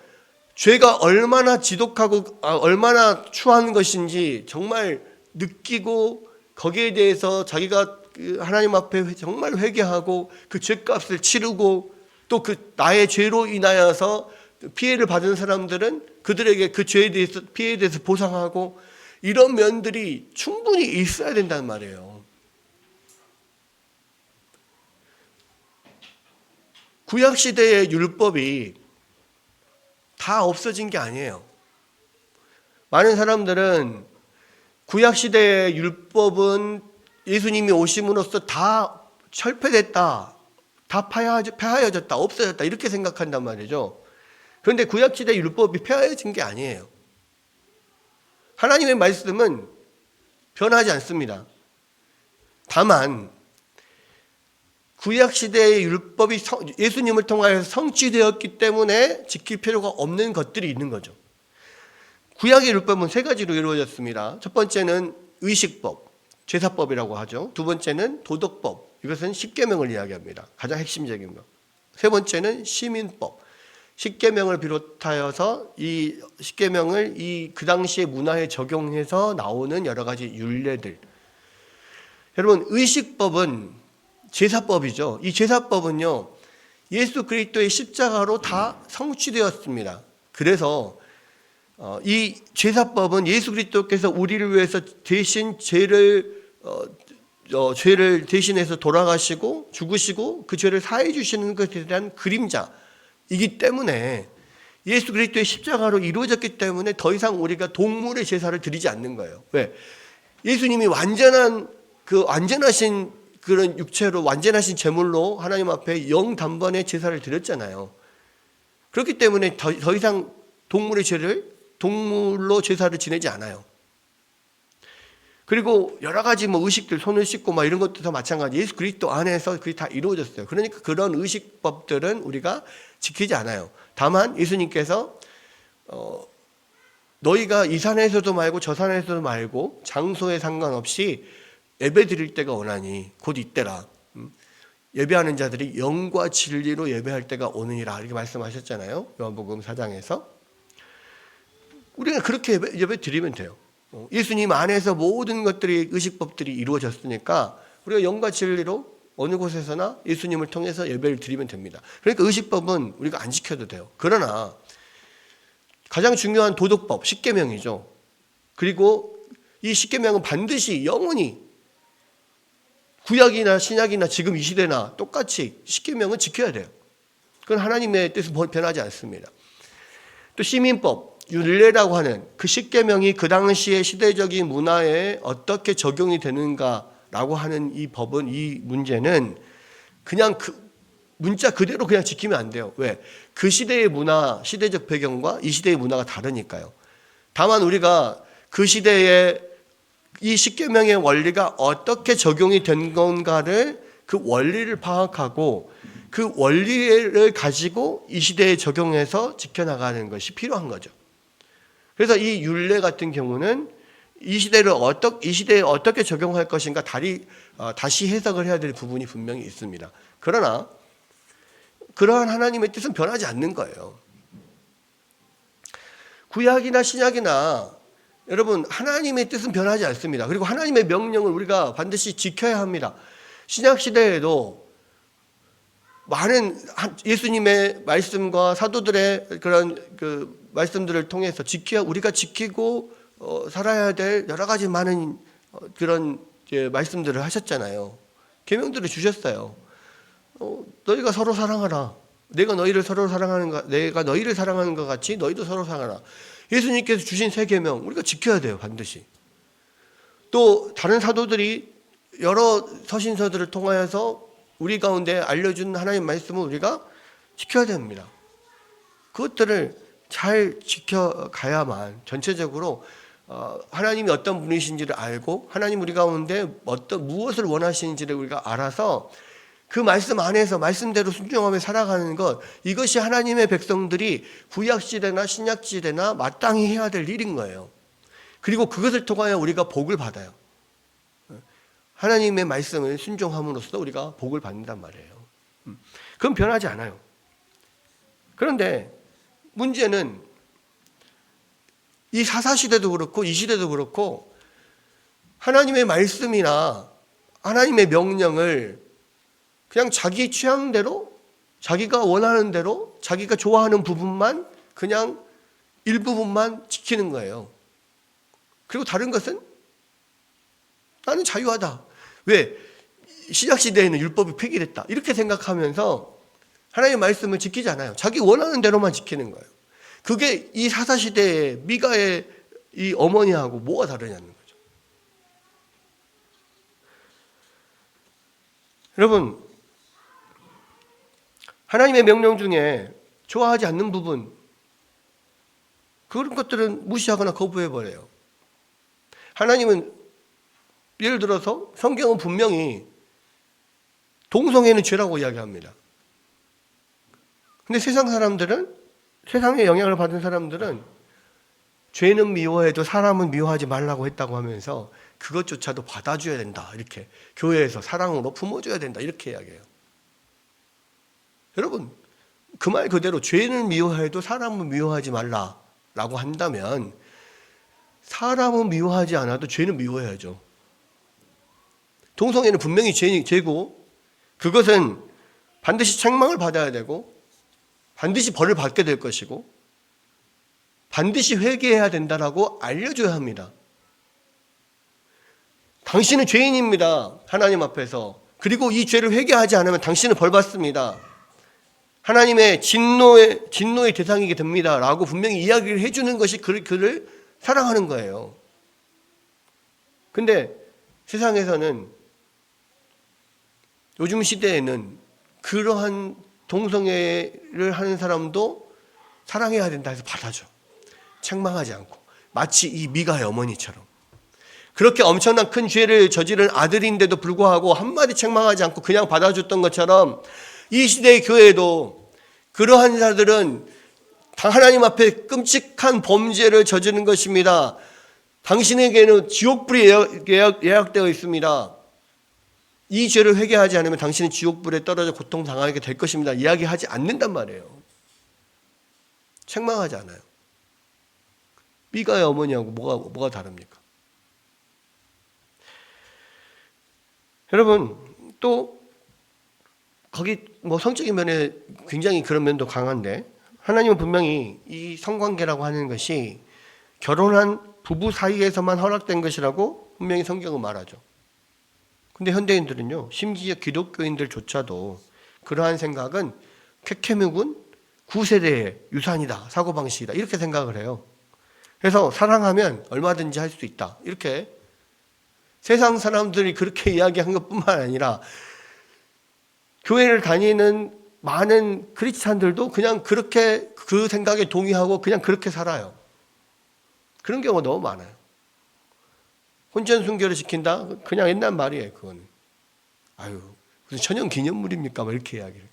죄가 얼마나 지독하고 얼마나 추한 것인지 정말 느끼고 거기에 대해서 자기가 하나님 앞에 정말 회개하고 그 죄값을 치르고 또 그 나의 죄로 인하여서 피해를 받은 사람들은 그들에게 그 죄에 대해서 피해에 대해서 보상하고 이런 면들이 충분히 있어야 된다는 말이에요. 구약시대의 율법이 다 없어진 게 아니에요. 많은 사람들은 구약시대의 율법은 예수님이 오심으로써 다 철폐됐다, 다 폐하여졌다, 없어졌다 이렇게 생각한단 말이죠. 그런데 구약시대 율법이 폐하여진 게 아니에요. 하나님의 말씀은 변하지 않습니다. 다만 구약시대의 율법이 예수님을 통하여서 성취되었기 때문에 지킬 필요가 없는 것들이 있는 거죠. 구약의 율법은 세 가지로 이루어졌습니다. 첫 번째는 의식법, 제사법이라고 하죠. 두 번째는 도덕법, 이것은 십계명을 이야기합니다. 가장 핵심적인 것. 세 번째는 시민법, 십계명을 비롯하여서 이 십계명을 그 당시의 문화에 적용해서 나오는 여러 가지 율례들. 여러분, 의식법은 제사법이죠. 이 제사법은요, 예수 그리스도의 십자가로 다 성취되었습니다. 그래서 이 제사법은 예수 그리스도께서 우리를 위해서 대신 죄를 대신해서 돌아가시고 죽으시고 그 죄를 사해 주시는 것에 대한 그림자이기 때문에 예수 그리스도의 십자가로 이루어졌기 때문에 더 이상 우리가 동물의 제사를 드리지 않는 거예요. 왜? 예수님이 완전하신 그런 육체로 완전하신 제물로 하나님 앞에 영단번에 제사를 드렸잖아요. 그렇기 때문에 더 이상 동물로 제사를 지내지 않아요. 그리고 여러 가지 의식들, 손을 씻고 이런 것도 다 마찬가지. 예수 그리스도 안에서 그게 다 이루어졌어요. 그러니까 그런 의식법들은 우리가 지키지 않아요. 다만 예수님께서 너희가 이 산에서도 말고 저 산에서도 말고 장소에 상관없이 예배 드릴 때가 오나니 곧 이때라. 예배하는 자들이 영과 진리로 예배할 때가 오느니라 이렇게 말씀하셨잖아요. 요한복음 4장에서. 우리가 그렇게 예배 드리면 돼요. 예수님 안에서 모든 것들이 의식법들이 이루어졌으니까 우리가 영과 진리로 어느 곳에서나 예수님을 통해서 예배를 드리면 됩니다. 그러니까 의식법은 우리가 안 지켜도 돼요. 그러나 가장 중요한 도덕법, 십계명이죠. 그리고 이 십계명은 반드시 영원히 구약이나 신약이나 지금 이 시대나 똑같이 십계명은 지켜야 돼요. 그건 하나님의 뜻은 변하지 않습니다. 또 시민법, 율례라고 하는 그 십계명이 그 당시의 시대적인 문화에 어떻게 적용이 되는가라고 하는 이 법은, 이 문제는 그냥 그 문자 그대로 그냥 지키면 안 돼요. 왜? 그 시대의 문화, 시대적 배경과 이 시대의 문화가 다르니까요. 다만 우리가 그 시대의 이 십계명의 원리가 어떻게 적용이 된 건가를 그 원리를 파악하고 그 원리를 가지고 이 시대에 적용해서 지켜나가는 것이 필요한 거죠. 그래서 이 율례 같은 경우는 이 시대에 어떻게 적용할 것인가 다시 해석을 해야 될 부분이 분명히 있습니다. 그러나 그러한 하나님의 뜻은 변하지 않는 거예요. 구약이나 신약이나 여러분 하나님의 뜻은 변하지 않습니다. 그리고 하나님의 명령을 우리가 반드시 지켜야 합니다. 신약 시대에도 많은 예수님의 말씀과 사도들의 그런 그 말씀들을 통해서 우리가 지키고 살아야 될 여러 가지 많은 그런 말씀들을 하셨잖아요. 계명들을 주셨어요. 너희가 서로 사랑하라. 내가 너희를 사랑하는 것 같이 너희도 서로 사랑하라. 예수님께서 주신 세 계명 우리가 지켜야 돼요. 반드시. 또 다른 사도들이 여러 서신서들을 통하여서 우리 가운데 알려준 하나님의 말씀을 우리가 지켜야 됩니다. 그것들을 잘 지켜가야만 전체적으로 하나님이 어떤 분이신지를 알고 하나님 우리 가운데 무엇을 원하시는지를 우리가 알아서 그 말씀 안에서 말씀대로 순종하며 살아가는 것, 이것이 하나님의 백성들이 구약시대나 신약시대나 마땅히 해야 될 일인 거예요. 그리고 그것을 통하여 우리가 복을 받아요. 하나님의 말씀을 순종함으로써 우리가 복을 받는단 말이에요. 그건 변하지 않아요. 그런데 문제는 이 사사시대도 그렇고 이 시대도 그렇고 하나님의 말씀이나 하나님의 명령을 그냥 자기 취향대로 자기가 원하는 대로 자기가 좋아하는 부분만 그냥 일부분만 지키는 거예요. 그리고 다른 것은 나는 자유하다. 왜? 신약시대에는 율법이 폐기됐다. 이렇게 생각하면서 하나님의 말씀을 지키지 않아요. 자기 원하는 대로만 지키는 거예요. 그게 이 사사시대의 미가의 이 어머니하고 뭐가 다르냐는 거죠. 여러분, 하나님의 명령 중에 좋아하지 않는 부분, 그런 것들은 무시하거나 거부해버려요. 하나님은 예를 들어서 성경은 분명히 동성애는 죄라고 이야기합니다. 근데 세상의 영향을 받은 사람들은 죄는 미워해도 사람은 미워하지 말라고 했다고 하면서 그것조차도 받아줘야 된다. 이렇게 교회에서 사랑으로 품어줘야 된다. 이렇게 이야기해요. 여러분, 그 말 그대로 죄는 미워해도 사람은 미워하지 말라라고 한다면 사람은 미워하지 않아도 죄는 미워해야죠. 동성애는 분명히 죄고 그것은 반드시 책망을 받아야 되고 반드시 벌을 받게 될 것이고 반드시 회개해야 된다라고 알려줘야 합니다. 당신은 죄인입니다. 하나님 앞에서. 그리고 이 죄를 회개하지 않으면 당신은 벌 받습니다. 하나님의 진노의 대상이게 됩니다. 라고 분명히 이야기를 해주는 것이 그를 사랑하는 거예요. 근데 세상에서는 요즘 시대에는 그러한 동성애를 하는 사람도 사랑해야 된다 해서 받아줘. 책망하지 않고. 마치 이 미가의 어머니처럼. 그렇게 엄청난 큰 죄를 저지른 아들인데도 불구하고 한마디 책망하지 않고 그냥 받아줬던 것처럼 이 시대의 교회도 그러한 자들은 하나님 앞에 끔찍한 범죄를 저지른 것입니다. 당신에게는 지옥불이 예약되어 있습니다. 이 죄를 회개하지 않으면 당신은 지옥불에 떨어져 고통당하게 될 것입니다. 이야기하지 않는단 말이에요. 책망하지 않아요. 미가의 어머니하고 뭐가 다릅니까? 여러분, 또 거기 성적인 면에 굉장히 그런 면도 강한데, 하나님은 분명히 이 성관계라고 하는 것이 결혼한 부부 사이에서만 허락된 것이라고 분명히 성경은 말하죠. 근데 현대인들은요, 심지어 기독교인들조차도 그러한 생각은 쾌쾌묵은 9세대의 유산이다, 사고방식이다, 이렇게 생각을 해요. 그래서 사랑하면 얼마든지 할 수 있다, 이렇게 세상 사람들이 그렇게 이야기한 것뿐만 아니라 교회를 다니는 많은 크리스찬들도 그냥 그렇게 그 생각에 동의하고 그냥 그렇게 살아요. 그런 경우가 너무 많아요. 혼전 순결을 지킨다? 그냥 옛날 말이에요, 그거는. 아유, 무슨 천연 기념물입니까? 막 이렇게 이야기를.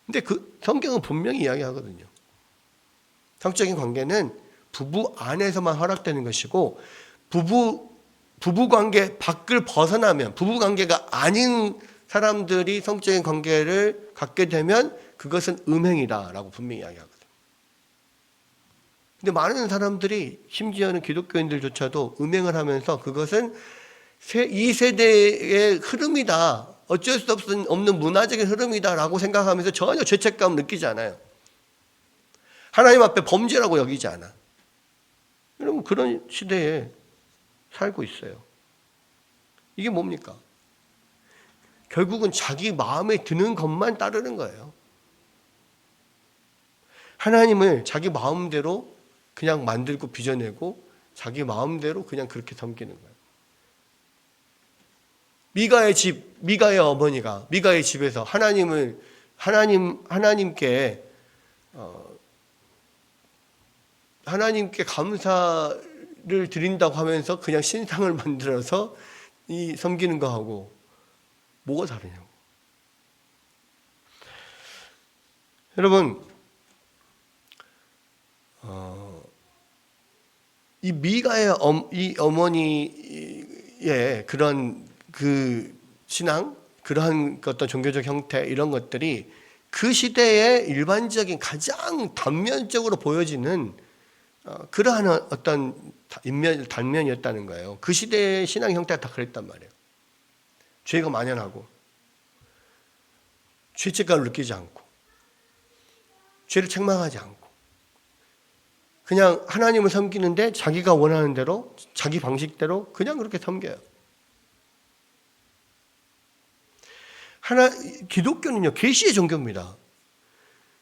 근데 그 성경은 분명히 이야기하거든요. 성적인 관계는 부부 안에서만 허락되는 것이고, 부부 관계 밖을 벗어나면, 부부 관계가 아닌 사람들이 성적인 관계를 갖게 되면 그것은 음행이다라고 분명히 이야기하거든요. 근데 많은 사람들이, 심지어는 기독교인들조차도 음행을 하면서 그것은 이 세대의 흐름이다, 어쩔 수 없는 문화적인 흐름이다라고 생각하면서 전혀 죄책감을 느끼지 않아요. 하나님 앞에 범죄라고 여기지 않아. 여러분, 그런 시대에 살고 있어요. 이게 뭡니까? 결국은 자기 마음에 드는 것만 따르는 거예요. 하나님을 자기 마음대로 그냥 만들고 빚어내고 자기 마음대로 그냥 그렇게 섬기는 거예요. 미가의 어머니가 미가의 집에서 하나님께 감사를 드린다고 하면서 그냥 신상을 만들어서 섬기는 거하고 뭐가 다르냐고. 여러분, 이 미가의 이 어머니의 그런 그 신앙, 그러한 어떤 종교적 형태, 이런 것들이 그 시대의 일반적인 가장 단면적으로 보여지는 그러한 어떤 단면이었다는 거예요. 그 시대의 신앙 형태가 다 그랬단 말이에요. 죄가 만연하고 죄책감을 느끼지 않고 죄를 책망하지 않고 그냥 하나님을 섬기는데 자기가 원하는 대로, 자기 방식대로 그냥 그렇게 섬겨요. 기독교는요, 계시의 종교입니다.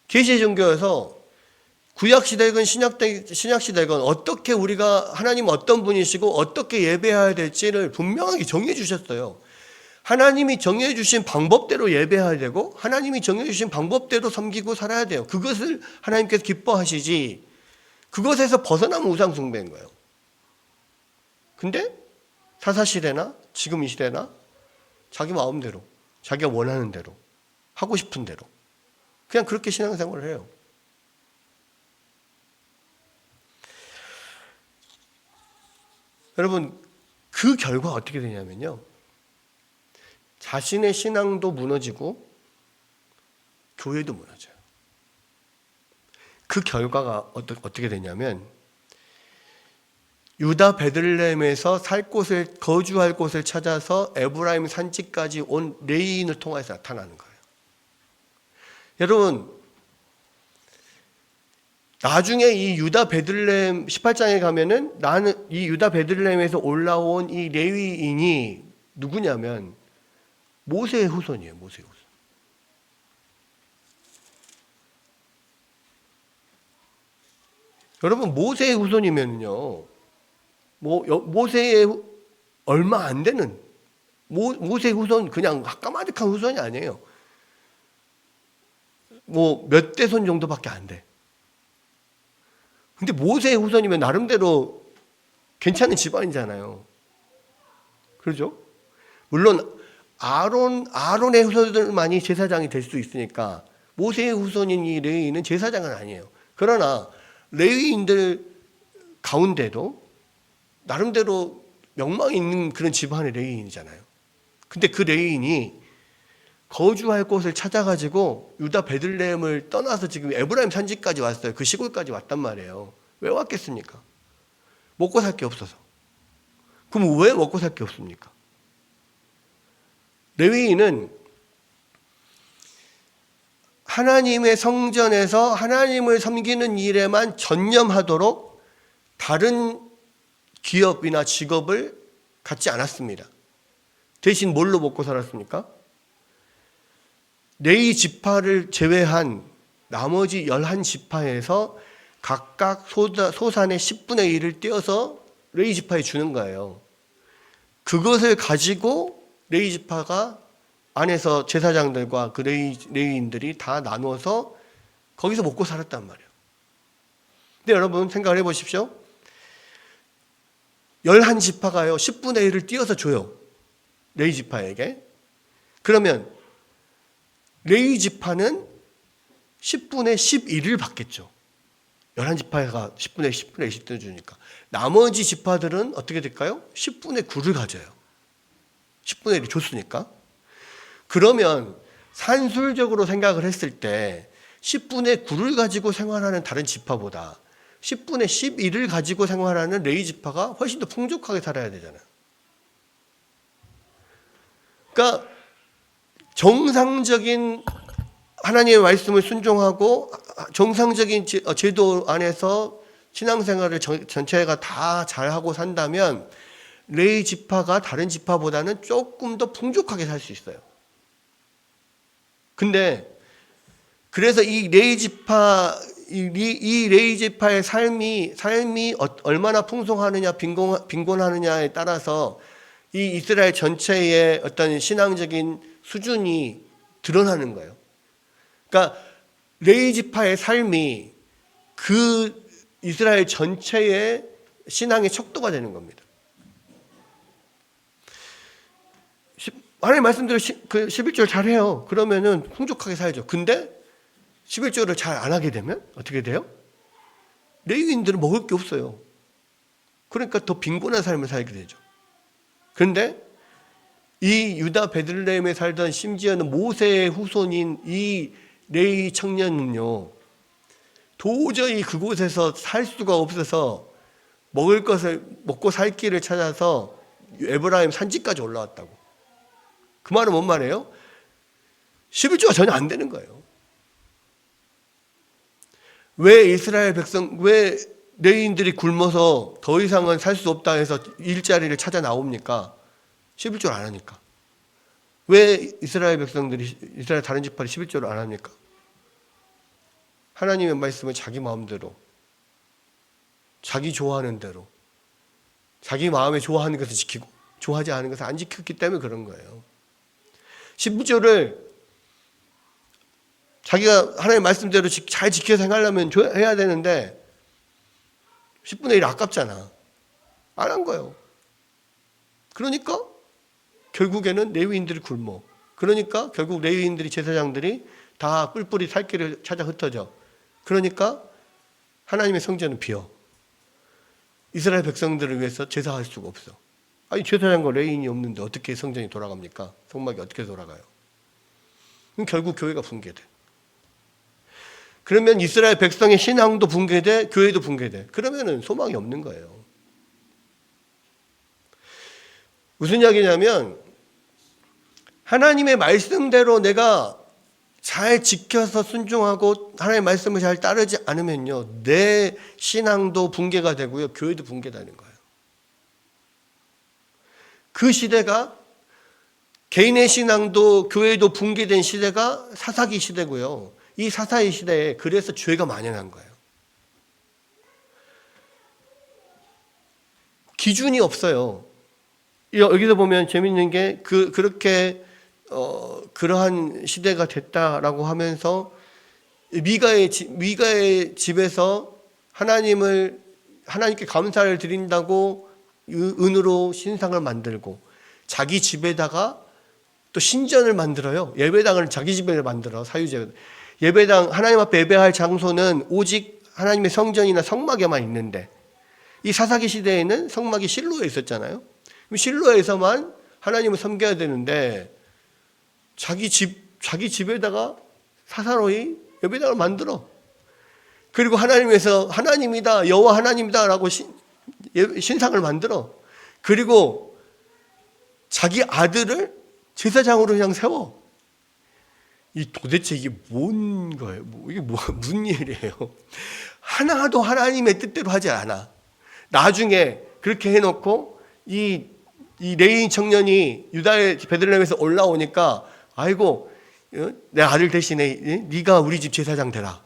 계시의 종교여서 구약시대건 신약시대건 어떻게 우리가 하나님 어떤 분이시고 어떻게 예배해야 될지를 분명하게 정해 주셨어요. 하나님이 정해 주신 방법대로 예배해야 되고 하나님이 정해 주신 방법대로 섬기고 살아야 돼요. 그것을 하나님께서 기뻐하시지, 그것에서 벗어나면 우상 숭배인 거예요. 근데 사사시대나 지금 이 시대나 자기 마음대로, 자기가 원하는 대로, 하고 싶은 대로 그냥 그렇게 신앙생활을 해요. 여러분, 그 결과 어떻게 되냐면요, 자신의 신앙도 무너지고 교회도 무너져요. 그 결과가 어떻게 되냐면 유다 베들레헴에서 거주할 곳을 찾아서 에브라임 산지까지 온 레위인을 통해서 나타나는 거예요. 여러분, 나중에 이 유다 베들레헴 18장에 가면은 이 유다 베들레헴에서 올라온 이 레위인이 누구냐면 모세의 후손이에요. 모세의 후손. 여러분, 모세의 후손이면요, 모세의 얼마 안 되는 모세의 후손, 그냥 까마득한 후손이 아니에요. 몇 대손 정도밖에 안 돼. 근데 모세의 후손이면 나름대로 괜찮은 집안이잖아요. 그렇죠? 물론 아론의 후손들만이 제사장이 될 수 있으니까 모세의 후손인 이 레위인은 제사장은 아니에요. 그러나 레위인들 가운데도 나름대로 명망이 있는 그런 집안의 레위인이잖아요. 근데 그 레위인이 거주할 곳을 찾아가지고 유다 베들레헴을 떠나서 지금 에브라임 산지까지 왔어요. 그 시골까지 왔단 말이에요. 왜 왔겠습니까? 먹고 살 게 없어서. 그럼 왜 먹고 살 게 없습니까? 레위인은 하나님의 성전에서 하나님을 섬기는 일에만 전념하도록 다른 기업이나 직업을 갖지 않았습니다. 대신 뭘로 먹고 살았습니까? 레위 지파를 제외한 나머지 11지파에서 각각 소산의 10분의 1을 떼어서 레위 지파에 주는 거예요. 그것을 가지고 레위 지파가 안에서 제사장들과 그 레위인들이 다 나누어서 거기서 먹고 살았단 말이에요. 근데 여러분 생각을 해보십시오. 11지파가요 10분의 1을 띄어서 줘요. 레위 지파에게. 그러면 레위 지파는 10분의 11을 받겠죠. 11지파가 10분의 10을 떼어주니까. 나머지 지파들은 어떻게 될까요? 10분의 9를 가져요. 10분의 1이 줬으니까. 그러면 산술적으로 생각을 했을 때 10분의 9를 가지고 생활하는 다른 지파보다 10분의 11을 가지고 생활하는 레위 지파가 훨씬 더 풍족하게 살아야 되잖아요. 그러니까 정상적인 하나님의 말씀을 순종하고 정상적인 제도 안에서 신앙생활을 전체가 다 잘하고 산다면 레위 지파가 다른 지파보다는 조금 더 풍족하게 살 수 있어요. 근데 그래서 이 레위 지파의 삶이 얼마나 풍성하느냐 빈곤하느냐에 따라서 이 이스라엘 전체의 어떤 신앙적인 수준이 드러나는 거예요. 그러니까 레위 지파의 삶이 그 이스라엘 전체의 신앙의 척도가 되는 겁니다. 하나님 말씀대로 그 11조를 잘해요. 그러면은 풍족하게 살죠. 근데 11조를 잘 안 하게 되면 어떻게 돼요? 레위인들은 먹을 게 없어요. 그러니까 더 빈곤한 삶을 살게 되죠. 그런데 이 유다 베들레헴에 살던 심지어는 모세의 후손인 이 레위 청년은요, 도저히 그곳에서 살 수가 없어서 먹을 것을 먹고 살 길을 찾아서 에브라임 산지까지 올라왔다고. 그 말은 뭔 말이에요? 11조가 전혀 안 되는 거예요. 왜 레위인들이 굶어서 더 이상은 살 수 없다 해서 일자리를 찾아 나옵니까? 11조를 안 하니까. 왜 이스라엘 다른 지파들이 11조를 안 합니까? 하나님의 말씀을 자기 마음대로, 자기 좋아하는 대로, 자기 마음에 좋아하는 것을 지키고 좋아하지 않은 것을 안 지켰기 때문에 그런 거예요. 11조를 자기가 하나님의 말씀대로 잘 지켜 생활하면 해야 되는데 10분의 1 아깝잖아. 안 한 거예요. 그러니까 결국에는 레위인들이 굶어. 그러니까 결국 레위인들이 제사장들이 다 뿔뿔이 살 길을 찾아 흩어져. 그러니까 하나님의 성전은 비어. 이스라엘 백성들을 위해서 제사할 수가 없어. 아니 제사장과 레위인이 없는데 어떻게 성전이 돌아갑니까? 성막이 어떻게 돌아가요? 그럼 결국 교회가 붕괴돼. 그러면 이스라엘 백성의 신앙도 붕괴돼, 교회도 붕괴돼. 그러면은 소망이 없는 거예요. 무슨 이야기냐면 하나님의 말씀대로 내가 잘 지켜서 순종하고 하나님의 말씀을 잘 따르지 않으면요, 내 신앙도 붕괴가 되고요, 교회도 붕괴되는 거예요. 그 시대가 개인의 신앙도 교회도 붕괴된 시대가 사사기 시대고요. 이 사사기 시대에 그래서 죄가 만연한 거예요. 기준이 없어요. 여기서 보면 재밌는 게 그렇게 그러한 시대가 됐다라고 하면서 미가의 집에서 하나님께 감사를 드린다고 은으로 신상을 만들고 자기 집에다가 또 신전을 만들어요. 예배당을 자기 집에 만들어. 예배당 하나님 앞에 예배할 장소는 오직 하나님의 성전이나 성막에만 있는데 이 사사기 시대에는 성막이 실로에 있었잖아요. 실로에서만 하나님을 섬겨야 되는데 자기 집에다가 사사로이 예배당을 만들어. 그리고 하나님에서 하나님이다, 여호와 하나님이다라고 신상을 만들어. 그리고 자기 아들을 제사장으로 그냥 세워. 도대체 이게 뭔 거예요? 이게 무슨 일이에요? 하나도 하나님의 뜻대로 하지 않아. 나중에 그렇게 해놓고 이 레위 청년이 유다의 베들레헴에서 올라오니까 아이고 내 아들 대신에 네가 우리 집 제사장 되라.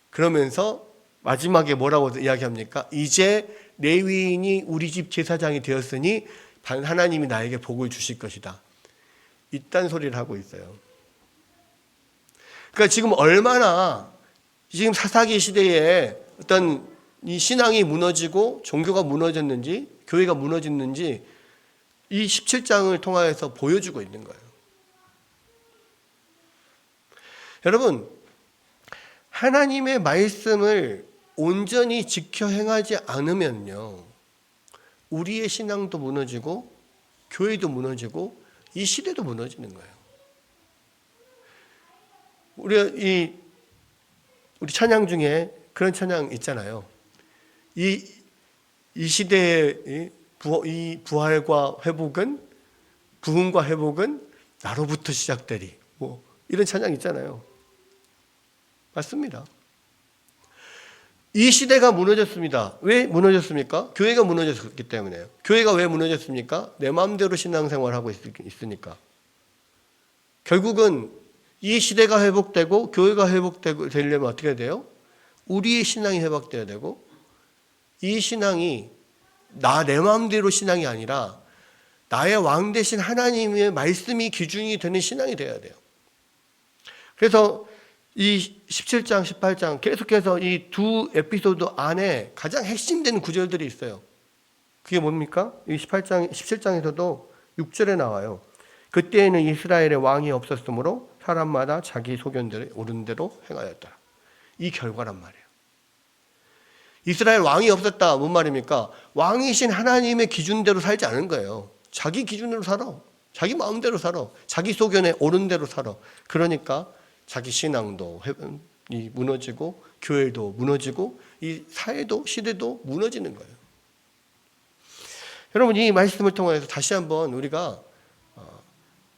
그러면서 마지막에 뭐라고 이야기합니까? 이제 레위인이 우리 집 제사장이 되었으니 하나님이 나에게 복을 주실 것이다. 이딴 소리를 하고 있어요. 그러니까 지금 얼마나 지금 사사기 시대에 어떤 이 신앙이 무너지고 종교가 무너졌는지, 교회가 무너졌는지 이 17장을 통하여서 보여주고 있는 거예요. 여러분, 하나님의 말씀을 온전히 지켜 행하지 않으면요, 우리의 신앙도 무너지고 교회도 무너지고 이 시대도 무너지는 거예요. 우리 찬양 중에 그런 찬양 있잖아요. 이 시대의 이 부활과 회복은, 부흥과 회복은 나로부터 시작되리. 이런 찬양 있잖아요. 맞습니다. 이 시대가 무너졌습니다. 왜 무너졌습니까? 교회가 무너졌기 때문에요. 교회가 왜 무너졌습니까? 내 마음대로 신앙생활하고 있으니까. 결국은 이 시대가 회복되고 교회가 회복되려면 어떻게 돼요? 우리의 신앙이 회복돼야 되고, 이 신앙이 내 마음대로 신앙이 아니라 나의 왕 대신 하나님의 말씀이 기준이 되는 신앙이 돼야 돼요. 그래서 이 17장, 18장 계속해서 이 두 에피소드 안에 가장 핵심되는 구절들이 있어요. 그게 뭡니까? 이 17장에서도 6절에 나와요. 그때에는 이스라엘의 왕이 없었으므로 사람마다 자기 소견대로 옳은 대로 행하였다. 이 결과란 말이에요. 이스라엘 왕이 없었다. 뭔 말입니까? 왕이신 하나님의 기준대로 살지 않은 거예요. 자기 기준으로 살아. 자기 마음대로 살아. 자기 소견에 옳은 대로 살아. 그러니까 자기 신앙도 무너지고 교회도 무너지고 이 사회도 시대도 무너지는 거예요. 여러분, 이 말씀을 통해서 다시 한번 우리가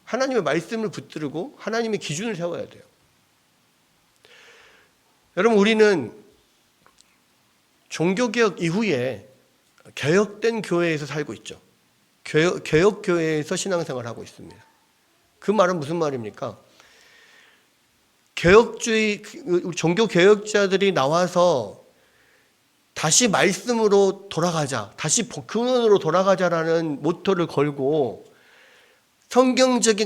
하나님의 말씀을 붙들고 하나님의 기준을 세워야 돼요. 여러분, 우리는 종교개혁 이후에 개혁된 교회에서 살고 있죠. 개혁교회에서 신앙생활을 하고 있습니다. 그 말은 무슨 말입니까? 개혁주의 종교개혁자들이 나와서 다시 말씀으로 돌아가자, 다시 근원으로 돌아가자라는 모토를 걸고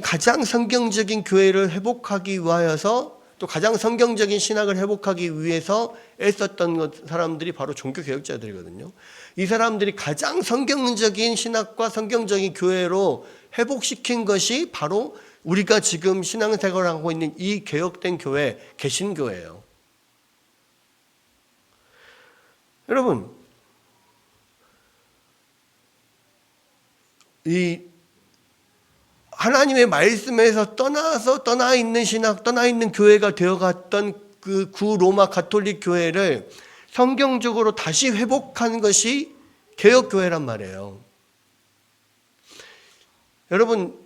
가장 성경적인 교회를 회복하기 위하여서, 또 가장 성경적인 신학을 회복하기 위해서 애썼던 사람들이 바로 종교개혁자들이거든요. 이 사람들이 가장 성경적인 신학과 성경적인 교회로 회복시킨 것이 바로 우리가 지금 신앙생활을 하고 있는 이 개혁된 교회, 개신교회예요. 여러분, 이 하나님의 말씀에서 떠나 있는 신학, 떠나 있는 교회가 되어갔던 그 구로마 가톨릭 교회를 성경적으로 다시 회복한 것이 개혁교회란 말이에요. 여러분,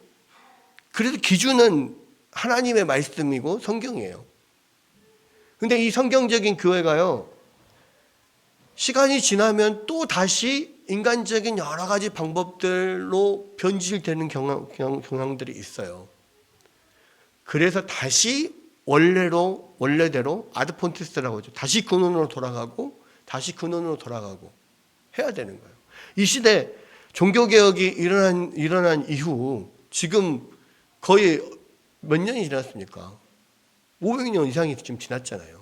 그래서 기준은 하나님의 말씀이고 성경이에요. 근데 이 성경적인 교회가요, 시간이 지나면 또 다시 인간적인 여러 가지 방법들로 변질되는 경향들이 있어요. 그래서 다시 원래대로 아드폰티스트라고 하죠. 다시 근원으로 돌아가고 다시 근원으로 돌아가고 해야 되는 거예요. 이 시대 종교개혁이 일어난 이후 지금 거의 몇 년이 지났습니까? 500년 이상이 지금 지났잖아요.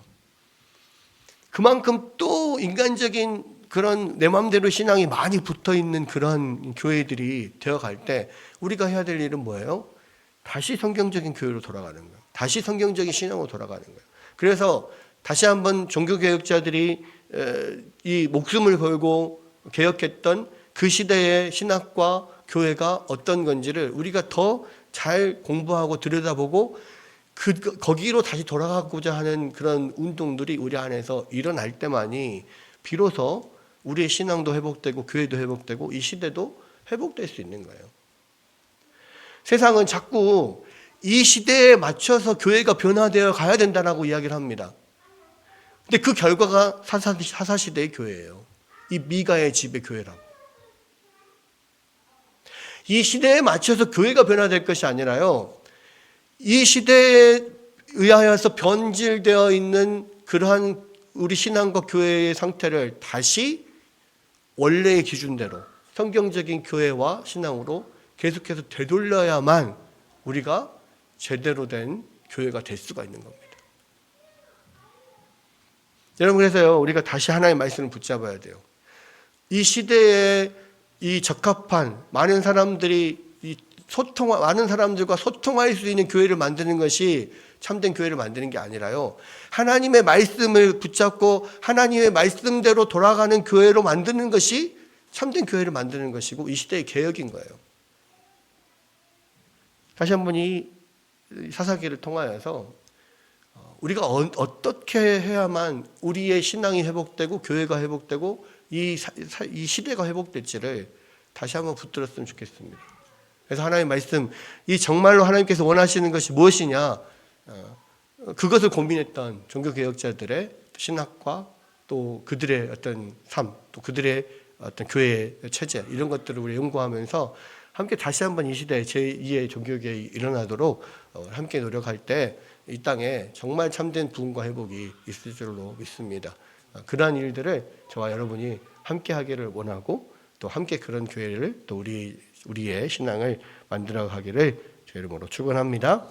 그만큼 또 인간적인 그런 내 마음대로 신앙이 많이 붙어있는 그런 교회들이 되어갈 때 우리가 해야 될 일은 뭐예요? 다시 성경적인 교회로 돌아가는 거예요. 다시 성경적인 신앙으로 돌아가는 거예요. 그래서 다시 한번 종교개혁자들이 이 목숨을 걸고 개혁했던 그 시대의 신학과 교회가 어떤 건지를 우리가 더 잘 공부하고 들여다보고 거기로 다시 돌아가고자 하는 그런 운동들이 우리 안에서 일어날 때만이 비로소 우리의 신앙도 회복되고 교회도 회복되고 이 시대도 회복될 수 있는 거예요. 세상은 자꾸 이 시대에 맞춰서 교회가 변화되어 가야 된다라고 이야기를 합니다. 근데 그 결과가 사사시대의 교회예요. 이 미가의 집의 교회라고. 이 시대에 맞춰서 교회가 변화될 것이 아니라요, 이 시대에 의하여서 변질되어 있는 그러한 우리 신앙과 교회의 상태를 다시 원래의 기준대로 성경적인 교회와 신앙으로 계속해서 되돌려야만 우리가 제대로 된 교회가 될 수가 있는 겁니다. 여러분, 그래서요, 우리가 다시 하나의 말씀을 붙잡아야 돼요. 이 시대에 이 적합한 많은 사람들과 소통할 수 있는 교회를 만드는 것이 참된 교회를 만드는 게 아니라요, 하나님의 말씀을 붙잡고 하나님의 말씀대로 돌아가는 교회로 만드는 것이 참된 교회를 만드는 것이고 이 시대의 개혁인 거예요. 다시 한번 이 사사기를 통하여서 우리가 어떻게 해야만 우리의 신앙이 회복되고 교회가 회복되고 이 시대가 회복될지를 다시 한번 붙들었으면 좋겠습니다. 그래서 하나님의 말씀, 이 정말로 하나님께서 원하시는 것이 무엇이냐, 그것을 고민했던 종교개혁자들의 신학과 또 그들의 어떤 삶, 또 그들의 어떤 교회의 체제, 이런 것들을 우리 연구하면서 함께 다시 한번 이 시대에 제2의 종교개혁이 일어나도록 함께 노력할 때 이 땅에 정말 참된 부흥과 회복이 있을 줄로 믿습니다. 그러한 일들을 저와 여러분이 함께 하기를 원하고 또 함께 그런 교회를 또 우리의 신앙을 만들어 가기를 주의 이름으로 축원합니다.